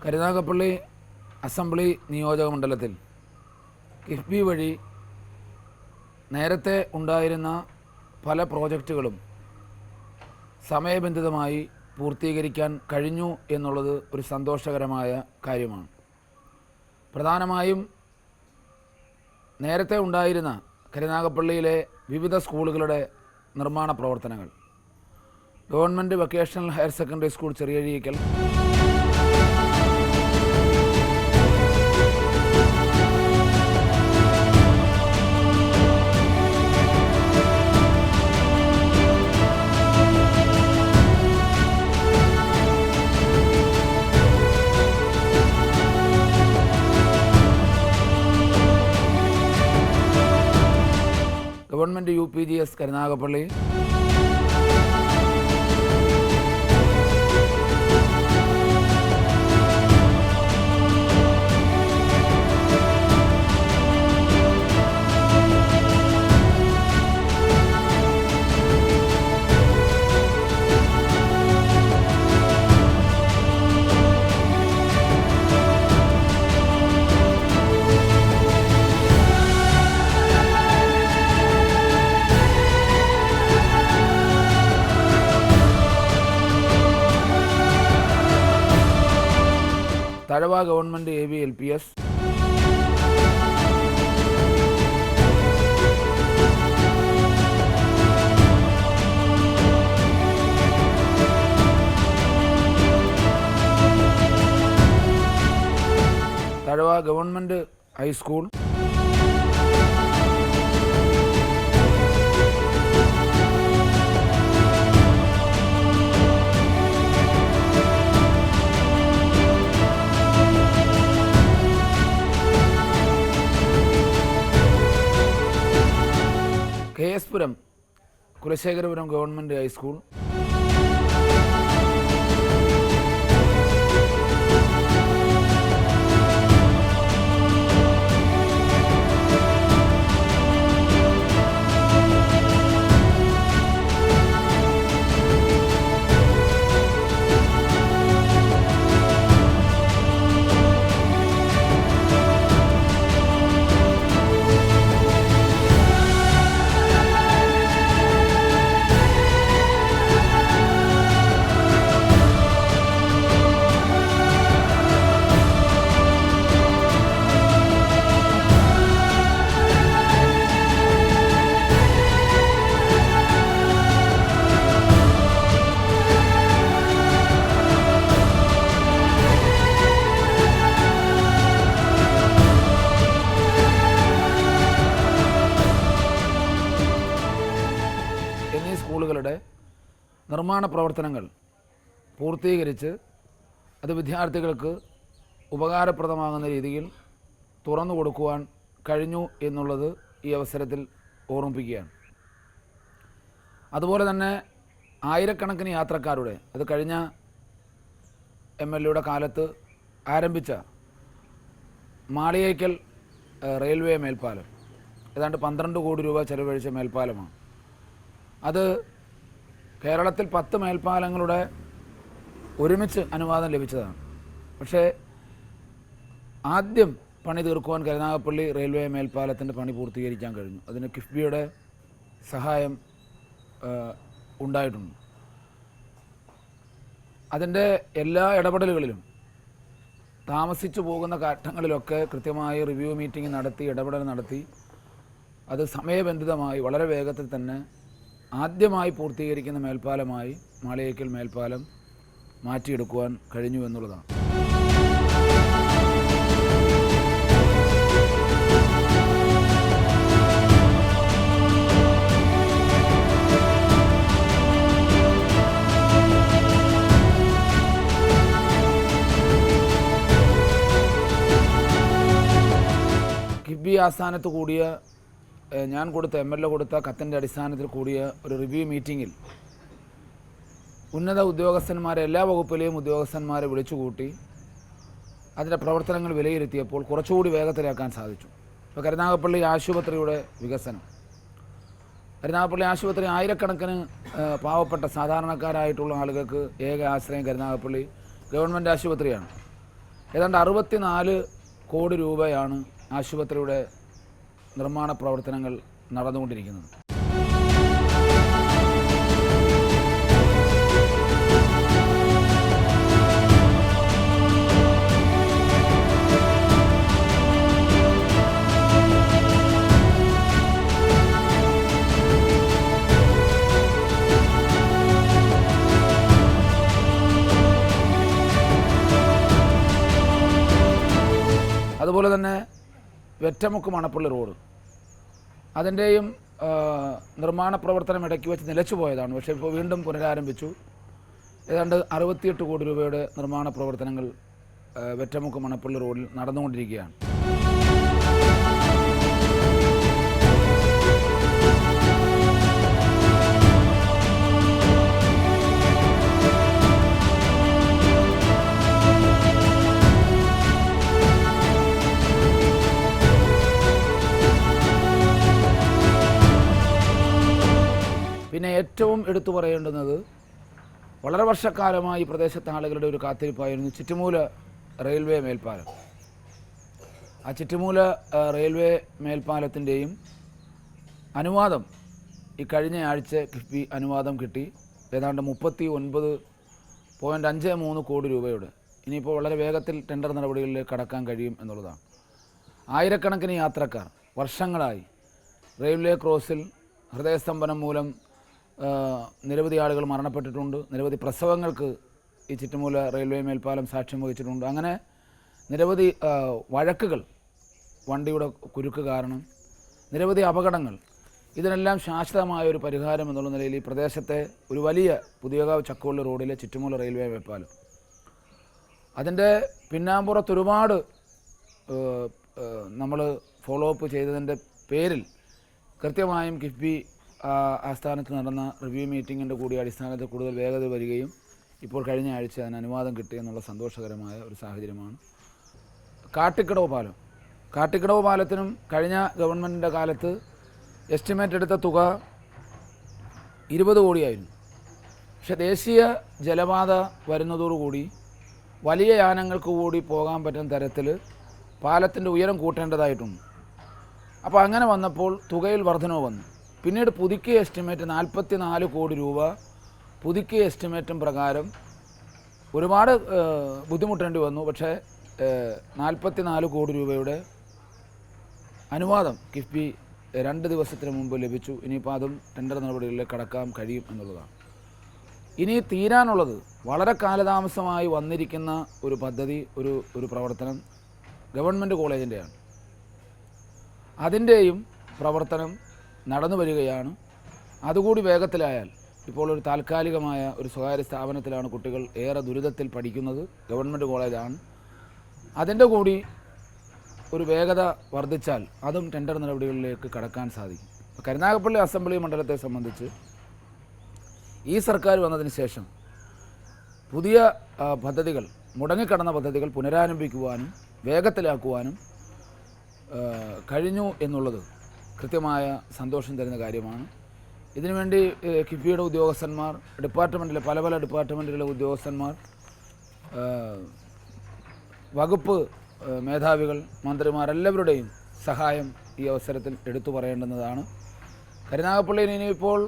Karunagappally assembly നിയോജക മണ്ഡലത്തിൽ കിഫ്ബി വഴി നേരത്തെ ഉണ്ടായിരുന്ന പല പ്രോജക്റ്റുകളും സമയബന്ധിതമായി പൂർത്തീകരിക്കാൻ കഴിഞ്ഞു എന്നുള്ളത് ഒരു സന്തോഷകരമായ കാര്യമാണ്. പ്രധാനമായും നേരത്തെ ഉണ്ടായിരുന്ന കരുനാഗപ്പള്ളിയിലെ വിവിധ സ്കൂളുകളുടെ നിർമ്മാണ പ്രവർത്തനങ്ങൾ, government vocational higher secondary school Cheriyazheekkal, government UPGS Karunagappally, Thazhava government AB LPS, Thazhava government high school, KS Puram Kulasekharapuram government high school, എന്നീ സ്കൂളുകളുടെ നിർമ്മാണ പ്രവർത്തനങ്ങൾ പൂർത്തീകരിച്ച് അത് വിദ്യാർത്ഥികൾക്ക് ഉപകാരപ്രദമാകുന്ന രീതിയിൽ തുറന്നു കൊടുക്കുവാൻ കഴിഞ്ഞു എന്നുള്ളത് ഈ അവസരത്തിൽ ഓർമ്മിപ്പിക്കുകയാണ്. അതുപോലെ തന്നെ ആയിരക്കണക്കിന് യാത്രക്കാരുടെ, അത് കഴിഞ്ഞ MLAയുടെ കാലത്ത് ആരംഭിച്ച മാളിയേക്കൽ റെയിൽവേ മേൽപ്പാലം, ഏതാണ്ട് 12 കോടി രൂപ ചെലവഴിച്ച മേൽപ്പാലമാണ്. അത് കേരളത്തിൽ 10 മേൽപ്പാലങ്ങളുടെ ഒരുമിച്ച് അനുവാദം ലഭിച്ചതാണ്. പക്ഷേ ആദ്യം പണി തീർക്കുവാൻ കരുനാഗപ്പള്ളി റെയിൽവേ മേൽപ്പാലത്തിൻ്റെ പണി പൂർത്തീകരിക്കാൻ കഴിഞ്ഞു. അതിന് കിഫ്ബിയുടെ സഹായം ഉണ്ടായിട്ടുണ്ട്. അതിൻ്റെ എല്ലാ ഇടപെടലുകളിലും താമസിച്ചു പോകുന്ന ഘട്ടങ്ങളിലൊക്കെ കൃത്യമായി റിവ്യൂ മീറ്റിംഗ് നടത്തി, ഇടപെടൽ നടത്തി, അത് സമയബന്ധിതമായി വളരെ വേഗത്തിൽ തന്നെ ആദ്യമായി പൂർത്തീകരിക്കുന്ന മേൽപ്പാലമായി മാളിയേക്കൽ മേൽപ്പാലം മാറ്റിയെടുക്കുവാൻ കഴിഞ്ഞു എന്നുള്ളതാണ്. കിഫ്ബി ആസ്ഥാനത്ത് കൂടിയ, ഞാൻ കൊടുത്ത MLA കൊടുത്ത കത്തിൻ്റെ അടിസ്ഥാനത്തിൽ കൂടിയ ഒരു റിവ്യൂ മീറ്റിങ്ങിൽ ഉന്നത ഉദ്യോഗസ്ഥന്മാരെ, എല്ലാ വകുപ്പിലെയും ഉദ്യോഗസ്ഥന്മാരെ വിളിച്ചുകൂട്ടി അതിൻ്റെ പ്രവർത്തനങ്ങൾ വിലയിരുത്തിയപ്പോൾ കുറച്ചുകൂടി വേഗത്തിലാക്കാൻ സാധിച്ചു. ഇപ്പോൾ കരുനാഗപ്പള്ളി ആശുപത്രിയുടെ വികസനം, കരുനാഗപ്പള്ളി ആശുപത്രി ആയിരക്കണക്കിന് പാവപ്പെട്ട സാധാരണക്കാരായിട്ടുള്ള ആളുകൾക്ക് ഏക ആശ്രയം കരുനാഗപ്പള്ളി ഗവൺമെൻറ് ആശുപത്രിയാണ്. ഏതാണ്ട് 64 കോടി രൂപയാണ് ആശുപത്രിയുടെ നിർമ്മാണ പ്രവർത്തനങ്ങൾ നടന്നുകൊണ്ടിരിക്കുന്നത്. അതുപോലെ തന്നെ വെറ്റമുക്ക് മണപ്പള്ളി റോഡ്, അതിൻ്റെയും നിർമ്മാണ പ്രവർത്തനം ഇടയ്ക്ക് വെച്ച് നിലച്ചു പോയതാണ്. പക്ഷേ ഇപ്പോൾ വീണ്ടും പുനരാരംഭിച്ചു. ഏതാണ്ട് 68 കോടി രൂപയുടെ നിർമ്മാണ പ്രവർത്തനങ്ങൾ വെറ്റമുക്ക് മണപ്പള്ളി റോഡിൽ നടന്നുകൊണ്ടിരിക്കുകയാണ്. പിന്നെ ഏറ്റവും എടുത്തു പറയേണ്ടുന്നത്, വളരെ വർഷക്കാലമായി പ്രദേശത്തെ ആളുകളുടെ ഒരു കാത്തിരിപ്പായിരുന്നു ചിറ്റുമൂല റെയിൽവേ മേൽപ്പാലം. ആ ചിറ്റുമൂല റെയിൽവേ മേൽപ്പാലത്തിൻ്റെയും അനുവാദം ഈ കഴിഞ്ഞ ആഴ്ച കിഫ്ബി അനുവാദം കിട്ടി. ഏതാണ്ട് 39.53 കോടി രൂപയുടെ. ഇനിയിപ്പോൾ വളരെ വേഗത്തിൽ ടെൻഡർ നടപടികളിലേക്ക് കടക്കാൻ കഴിയും എന്നുള്ളതാണ്. ആയിരക്കണക്കിന് യാത്രക്കാർ വർഷങ്ങളായി റെയിൽവേ ക്രോസിൽ ഹൃദയസ്തംഭനം മൂലം നിരവധി ആളുകൾ മരണപ്പെട്ടിട്ടുണ്ട്. നിരവധി പ്രസവങ്ങൾക്ക് ഈ ചിറ്റുമൂല റെയിൽവേ മേൽപ്പാലം സാക്ഷ്യം വഹിച്ചിട്ടുണ്ട്. അങ്ങനെ നിരവധി വഴക്കുകൾ, വണ്ടിയുടെ കുരുക്ക് കാരണം നിരവധി അപകടങ്ങൾ. ഇതിനെല്ലാം ശാശ്വതമായ ഒരു പരിഹാരം എന്നുള്ള നിലയിൽ ഈ പ്രദേശത്തെ ഒരു വലിയ പുതിയകാവ് ചക്കുവള്ളി റോഡിലെ ചിറ്റുമൂല റെയിൽവേ മേൽപ്പാലം, അതിൻ്റെ പിന്നാമ്പുറത്ത് ഒരുപാട് നമ്മൾ ഫോളോ അപ്പ് ചെയ്തതിൻ്റെ പേരിൽ കൃത്യമായും കിഫ്ബി ആസ്ഥാനത്ത് നടന്ന റിവ്യൂ മീറ്റിങ്ങിൻ്റെ കൂടി അടിസ്ഥാനത്തിൽ കൂടുതൽ വേഗത വരികയും ഇപ്പോൾ കഴിഞ്ഞ ആഴ്ച അതിന് അനുവാദം കിട്ടിയെന്നുള്ള സന്തോഷകരമായ ഒരു സാഹചര്യമാണ്. കാട്ടിക്കടവ് പാലത്തിനും കഴിഞ്ഞ ഗവൺമെൻറ്റിൻ്റെ കാലത്ത് എസ്റ്റിമേറ്റ് എടുത്ത തുക 20 കോടിയായിരുന്നു. പക്ഷേ ദേശീയ ജലപാത വരുന്നതോടുകൂടി വലിയ യാനങ്ങൾക്ക് കൂടി പോകാൻ പറ്റുന്ന തരത്തിൽ പാലത്തിൻ്റെ ഉയരം കൂട്ടേണ്ടതായിട്ടുണ്ട്. അപ്പോൾ അങ്ങനെ വന്നപ്പോൾ തുകയിൽ വർധനവ് വന്നു. പിന്നീട് പുതുക്കിയ എസ്റ്റിമേറ്റ് 44 കോടി രൂപ, പുതുക്കിയ എസ്റ്റിമേറ്റും പ്രകാരം ഒരുപാട് ബുദ്ധിമുട്ടേണ്ടി വന്നു. പക്ഷേ 44 കോടി രൂപയുടെ അനുവാദം കിഫ്ബി 2 ദിവസത്തിന് മുമ്പ് ലഭിച്ചു. ഇനിയിപ്പോൾ അതും ടെൻഡർ നടപടികളിലേക്ക് കടക്കാൻ കഴിയും എന്നുള്ളതാണ്. ഇനി തീരാനുള്ളത് വളരെ കാലതാമസമായി വന്നിരിക്കുന്ന ഒരു പദ്ധതി, ഒരു പ്രവർത്തനം ഗവൺമെൻറ് കോളേജിൻ്റെയാണ്. അതിൻ്റെയും പ്രവർത്തനം നടന്നു വരികയാണ്. അതുകൂടി വേഗത്തിലായാൽ, ഇപ്പോൾ ഒരു താൽക്കാലികമായ ഒരു സ്വകാര്യ സ്ഥാപനത്തിലാണ് കുട്ടികൾ ഏറെ ദുരിതത്തിൽ പഠിക്കുന്നത്, ഗവൺമെൻറ് കോളേജാണ്. അതിൻ്റെ കൂടി ഒരു വേഗത വർദ്ധിച്ചാൽ അതും ടെൻഡർ നടപടികളിലേക്ക് കടക്കാൻ സാധിക്കും. കരുനാഗപ്പള്ളി അസംബ്ലി മണ്ഡലത്തെ സംബന്ധിച്ച് ഈ സർക്കാർ വന്നതിന് ശേഷം പുതിയ പദ്ധതികൾ, മുടങ്ങിക്കിടന്ന പദ്ധതികൾ പുനരാരംഭിക്കുവാനും വേഗത്തിലാക്കുവാനും കഴിഞ്ഞു എന്നുള്ളത് കൃത്യമായ സന്തോഷം തരുന്ന കാര്യമാണ്. ഇതിനുവേണ്ടി കിഫ്ബിയുടെ ഉദ്യോഗസ്ഥന്മാർ, ഡിപ്പാർട്ട്മെൻറ്റിലെ പല ഡിപ്പാർട്ട്മെൻറ്റുകളിലെ ഉദ്യോഗസ്ഥന്മാർ, വകുപ്പ് മേധാവികൾ, മന്ത്രിമാരെല്ലാവരുടെയും സഹായം ഈ അവസരത്തിൽ എടുത്തു പറയേണ്ടുന്നതാണ്. കരുനാഗപ്പള്ളിയിൽ ഇനിയിപ്പോൾ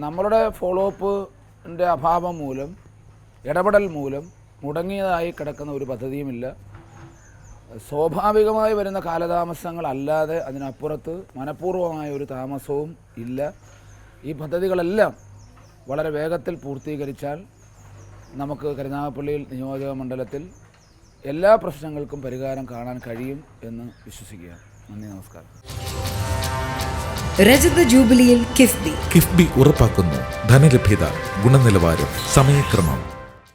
നമ്മളുടെ ഫോളോ അപ്പിൻ്റെ അഭാവം മൂലം, ഇടപെടൽ മൂലം മുടങ്ങിയതായി കിടക്കുന്ന ഒരു പദ്ധതിയുമില്ല. സ്വാഭാവികമായി വരുന്ന കാലതാമസങ്ങളല്ലാതെ അതിനപ്പുറത്ത് മനഃപൂർവമായ ഒരു താമസവും ഇല്ല. ഈ പദ്ധതികളെല്ലാം വളരെ വേഗത്തിൽ പൂർത്തീകരിച്ചാൽ നമുക്ക് കരുനാഗപ്പള്ളിയിൽ നിയോജക മണ്ഡലത്തിൽ എല്ലാ പ്രശ്നങ്ങൾക്കും പരിഹാരം കാണാൻ കഴിയും എന്ന് വിശ്വസിക്കുക. നന്ദി, നമസ്കാരം. രജത ജൂബിലിയിൽ കിഫ്ബി ഉറപ്പാക്കുന്നു ധനലഭ്യത, ഗുണനിലവാരം, സമയക്രമം.